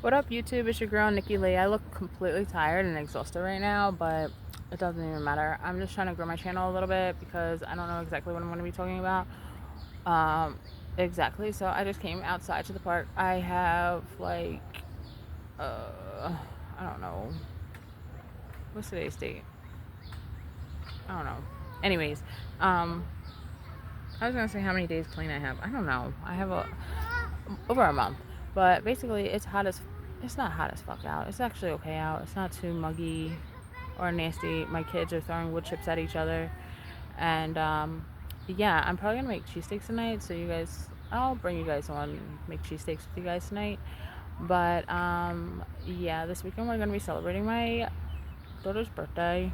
What up, YouTube? It's your girl, Nikki Lee. I look completely tired and exhausted right now, but it doesn't even matter. I'm just trying to grow my channel a little bit because I don't know exactly what I'm going to be talking about. Um, exactly. So I just came outside to the park. I have uh, I don't know. What's today's date? I don't know. Anyways, um, I was gonna say how many days clean I have. I don't know. I have over a month, but basically it's not hot as fuck out. It's actually okay out. It's not too muggy or nasty. My kids are throwing wood chips at each other, and yeah, I'm probably gonna make cheesesteaks tonight. So I'll bring you guys on and make cheesesteaks with you guys tonight. But yeah, this weekend we're gonna be celebrating my daughter's birthday,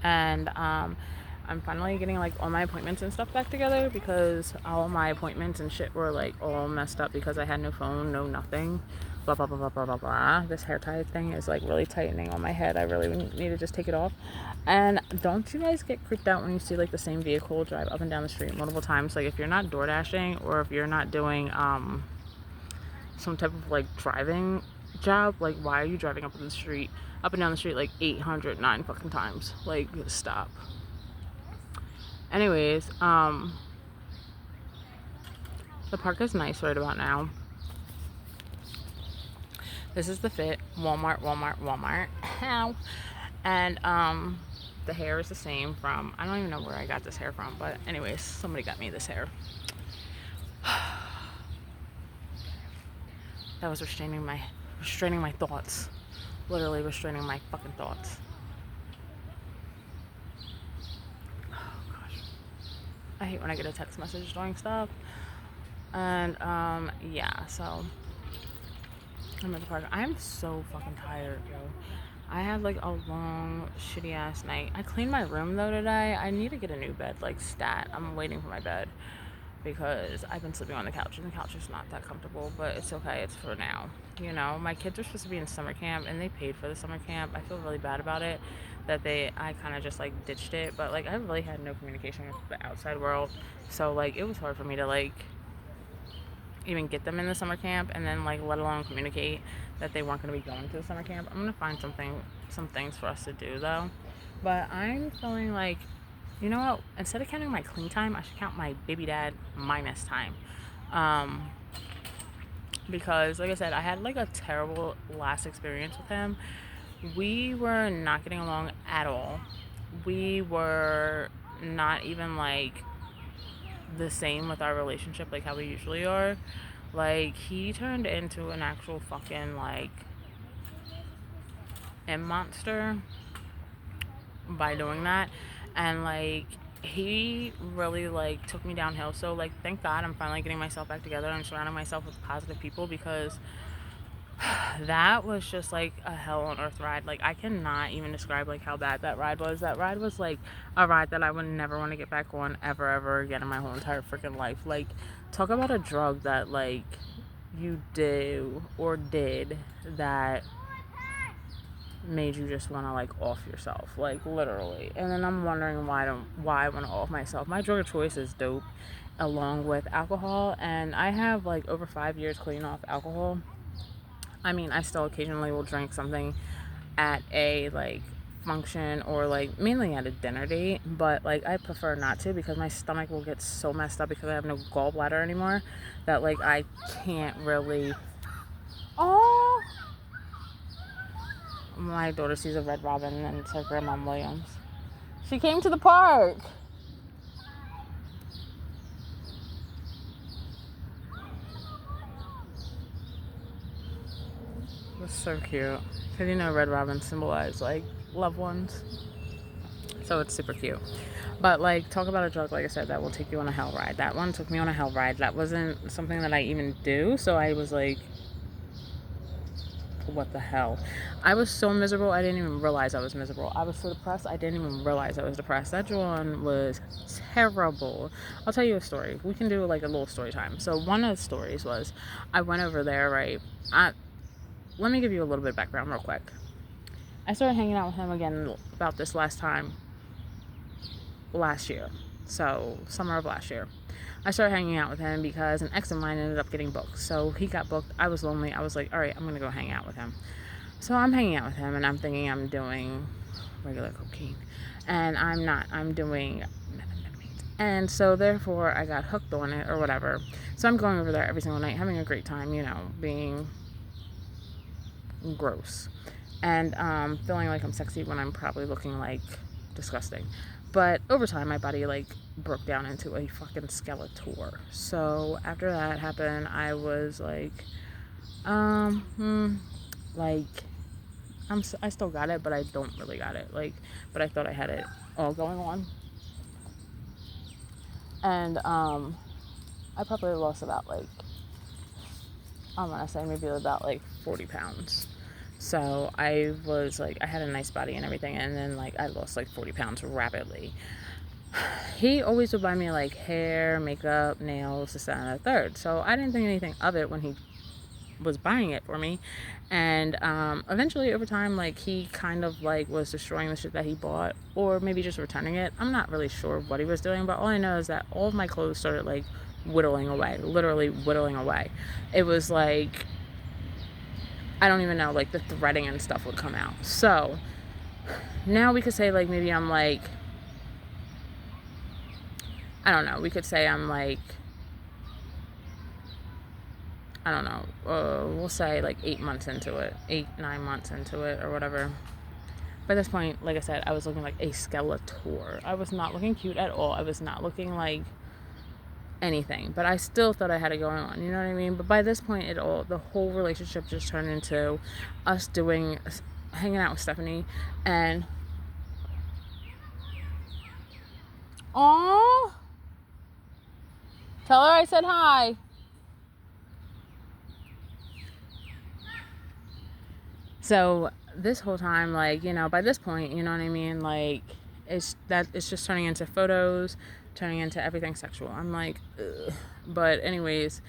and I'm finally getting like all my appointments and stuff back together because all my appointments and shit were like all messed up because I had no phone, no nothing, blah blah blah blah blah blah blah. This hair tie thing is like really tightening on my head. I really need to just take it off. And don't you guys get creeped out when you see like the same vehicle drive up and down the street multiple times? Like if you're not door dashing or if you're not doing some type of like driving job, like why are you driving up and down the street like 809 fucking times? Like stop. Anyways, the park is nice right about now. This is the Fit. Walmart. Ow. And the hair is the same from, I don't even know where I got this hair from, but anyways, somebody got me this hair. That was restraining my thoughts. Literally restraining my fucking thoughts. Oh gosh. I hate when I get a text message doing stuff. And yeah, so I'm at the park. I'm so fucking tired, yo. I had like a long, shitty ass night. I cleaned my room though today. I need to get a new bed, like stat. I'm waiting for my bed because I've been sleeping on the couch and the couch is not that comfortable, but it's okay. It's for now. You know, my kids are supposed to be in summer camp and they paid for the summer camp. I feel really bad about it I kind of just like ditched it, but like I really had no communication with the outside world. So like it was hard for me to like even get them in the summer camp and then like let alone communicate that they weren't going to be going to the summer camp. I'm going to find some things for us to do though. But I'm feeling like, you know what, instead of counting my clean time, I should count my baby dad minus time. Because like I said, I had like a terrible last experience with him. We were not getting along at all. We were not even like the same with our relationship like how we usually are. Like he turned into an actual fucking like M monster by doing that, and like he really like took me downhill. So like thank God I'm finally getting myself back together. I'm surrounding myself with positive people because that was just like a hell on earth ride. Like I cannot even describe like how bad that ride was. That ride was like a ride that I would never want to get back on ever again in my whole entire freaking life. Like talk about a drug that like you do or did that made you just want to like off yourself, like literally. And then I'm wondering why I want to off myself. My drug of choice is dope along with alcohol, and I have like over 5 years clean off alcohol. I mean, I still occasionally will drink something at a like function or like mainly at a dinner date, but like I prefer not to because my stomach will get so messed up because I have no gallbladder anymore that like I can't really. Oh, my daughter sees a red robin and it's her grandma Williams. She came to the park. That's so cute. Because you know red robins symbolize like loved ones. So it's super cute. But like talk about a drug, like I said, that will take you on a hell ride. That one took me on a hell ride. That wasn't something that I even do. So I was like, what the hell? I was so miserable I didn't even realize I was miserable. I was so depressed I didn't even realize I was depressed. That one was terrible. I'll tell you a story. We can do like a little story time. So one of the stories was I went over there, right? Let me give you a little bit of background real quick. I started hanging out with him again about this last year. So summer of last year. I started hanging out with him because an ex of mine ended up getting booked. So he got booked. I was lonely. I was like, all right, I'm going to go hang out with him. So I'm hanging out with him, and I'm thinking I'm doing regular cocaine. And I'm not. I'm doing methamphetamine. And so therefore I got hooked on it or whatever. So I'm going over there every single night, having a great time, being gross. And feeling like I'm sexy when I'm probably looking like disgusting. But over time, my body like broke down into a fucking Skeletor. So after that happened, I was like, like I still got it, but I don't really got it. Like, but I thought I had it all going on. And I probably lost about like, I'm gonna say maybe about like 40 pounds. So I was like, I had a nice body and everything, and then like I lost like 40 pounds rapidly. He always would buy me like hair, makeup, nails, this, that, and the third. So I didn't think anything of it when he was buying it for me. And eventually over time, like he kind of like was destroying the shit that he bought, or maybe just returning it. I'm not really sure what he was doing, but all I know is that all of my clothes started like whittling away, literally whittling away. It was like, I don't even know, like the threading and stuff would come out. So now we could say like maybe I'm like, I don't know, we could say I'm like, I don't know, we'll say like 8 months into it, 8-9 months into it or whatever. By this point, like I said, I was looking like a Skeletor. I was not looking cute at all. I was not looking like anything, but I still thought I had it going on, you know what I mean? But by this point, the whole relationship just turned into us hanging out with Stephanie, and oh, tell her I said hi. So this whole time, like, by this point, you know what I mean? Like, it's just turning into photos, turning into everything sexual. I'm like, ugh. But anyways,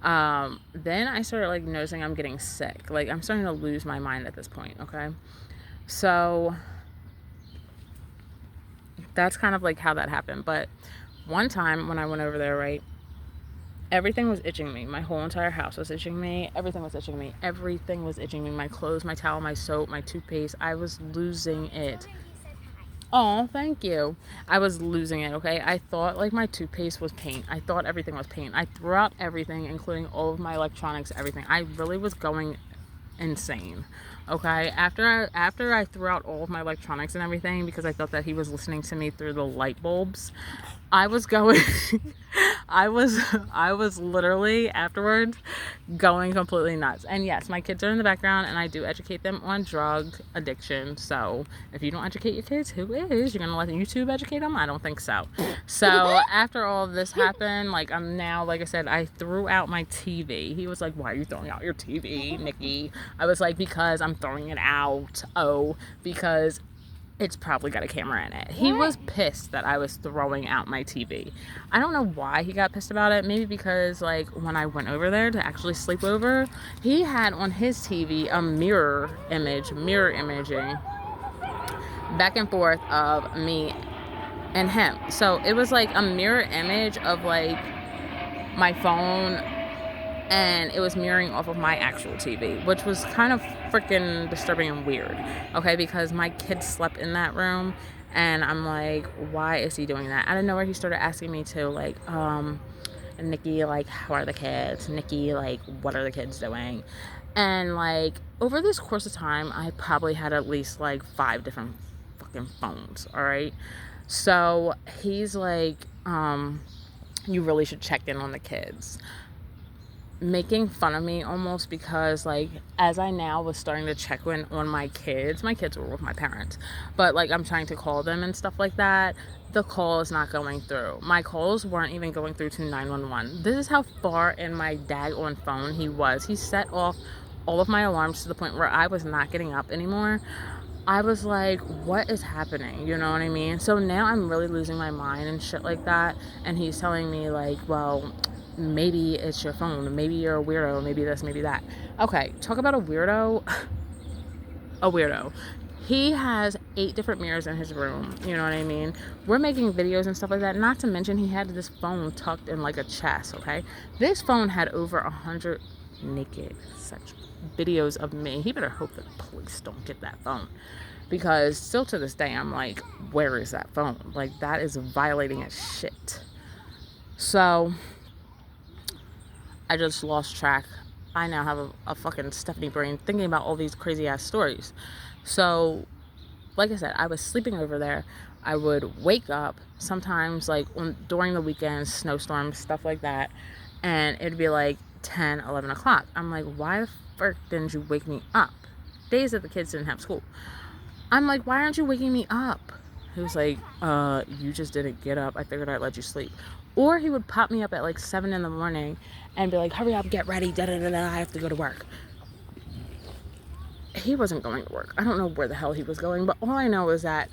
then I started like noticing I'm getting sick. Like, I'm starting to lose my mind at this point, okay? So that's kind of like how that happened. But one time when I went over there, right, everything was itching me. My whole entire house was itching me. Everything was itching me. Everything was itching me. My clothes, my towel, my soap, my toothpaste. I was losing it. Oh, thank you. I was losing it, okay? I thought like my toothpaste was paint. I thought everything was paint. I threw out everything, including all of my electronics, everything. I really was going insane, okay? After I threw out all of my electronics and everything because I thought that he was listening to me through the light bulbs, I was going I was literally afterwards going completely nuts. And yes, my kids are in the background, and I do educate them on drug addiction. So if you don't educate your kids, who is? You're gonna let YouTube educate them? I don't think so. So after all of this happened, like, I'm now, like I said, I threw out my TV. He was like, why are you throwing out your TV, Nikki? I was like, because I'm throwing it out. Oh, because it's probably got a camera in it. He was pissed that I was throwing out my TV. I don't know why he got pissed about it. Maybe because, like, when I went over there to actually sleep over, he had on his TV a mirror imaging back and forth of me and him. So it was like a mirror image of like my phone, and it was mirroring off of my actual TV, which was kind of freaking disturbing and weird, okay, because my kids slept in that room, and I'm like, why is he doing that? Out of nowhere, he started asking me to, like, Nikki, like, how are the kids? Nikki, like, what are the kids doing? And, like, over this course of time, I probably had at least, like, 5 different fucking phones, all right? So he's like, you really should check in on the kids. Making fun of me almost, because, like, as I now was starting to check in on my kids were with my parents, but, like, I'm trying to call them and stuff like that, the call is not going through. My calls weren't even going through to 911. This is how far in my daggone phone he was. He set off all of my alarms to the point where I was not getting up anymore. I was like, what is happening? You know what I mean? So now I'm really losing my mind and shit like that, and he's telling me, like, well, maybe it's your phone, maybe you're a weirdo, maybe this, maybe that. Okay, talk about a weirdo. A weirdo. He has 8 different mirrors in his room. You know what I mean? We're making videos and stuff like that. Not to mention he had this phone tucked in like a chest, okay? This phone had over 100 naked sex videos of me. He better hope that the police don't get that phone. Because still to this day, I'm like, where is that phone? Like, that is violating as shit. So, I just lost track. I now have a fucking Stephanie brain thinking about all these crazy ass stories. So, like I said, I was sleeping over there. I would wake up sometimes, like during the weekends, snowstorms, stuff like that, and it'd be like 10, 11 o'clock. I'm like, why the frick didn't you wake me up? Days that the kids didn't have school. I'm like, why aren't you waking me up? He was like, you just didn't get up. I figured I'd let you sleep. Or he would pop me up at like 7 in the morning and be like, hurry up, get ready, da-da-da-da, I have to go to work. He wasn't going to work. I don't know where the hell he was going, but all I know is that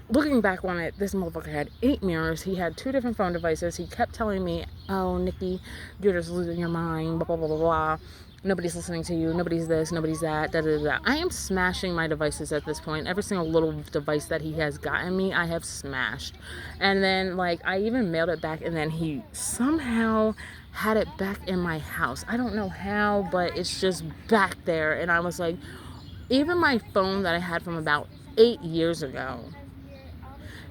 looking back on it, this motherfucker had 8 mirrors. He had 2 different phone devices. He kept telling me, oh, Nikki, you're just losing your mind, blah, blah, blah, blah, blah. Nobody's listening to you. Nobody's this, nobody's that, da, da, da. I am smashing my devices at this point. Every single little device that he has gotten me, I have smashed. And then, like, I even mailed it back, and then he somehow had it back in my house. I don't know how, but it's just back there. And I was like, even my phone that I had from about 8 years ago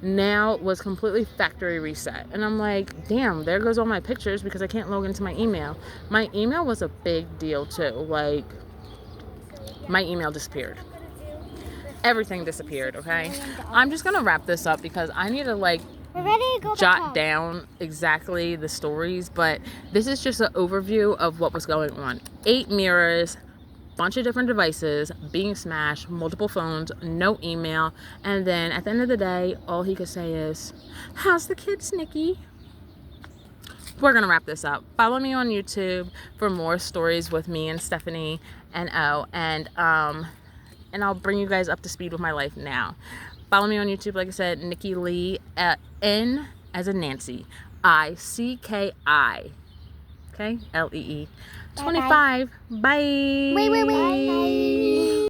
now was completely factory reset. And I'm like, damn, there goes all my pictures because I can't log into my email. My email was a big deal too. Like, my email disappeared. Everything disappeared, okay? I'm just gonna wrap this up because I need to like jot down exactly the stories, but this is just an overview of what was going on. 8 mirrors, bunch of different devices being smashed, multiple phones, no email, and then at the end of the day, all he could say is, how's the kids, Nikki? We're gonna wrap this up. Follow me on YouTube for more stories with me and Stephanie and and I'll bring you guys up to speed with my life now. Follow me on YouTube, like I said, Nikki Lee, N as in Nancy, ICKI, okay, LEE. 25. Bye. Wait.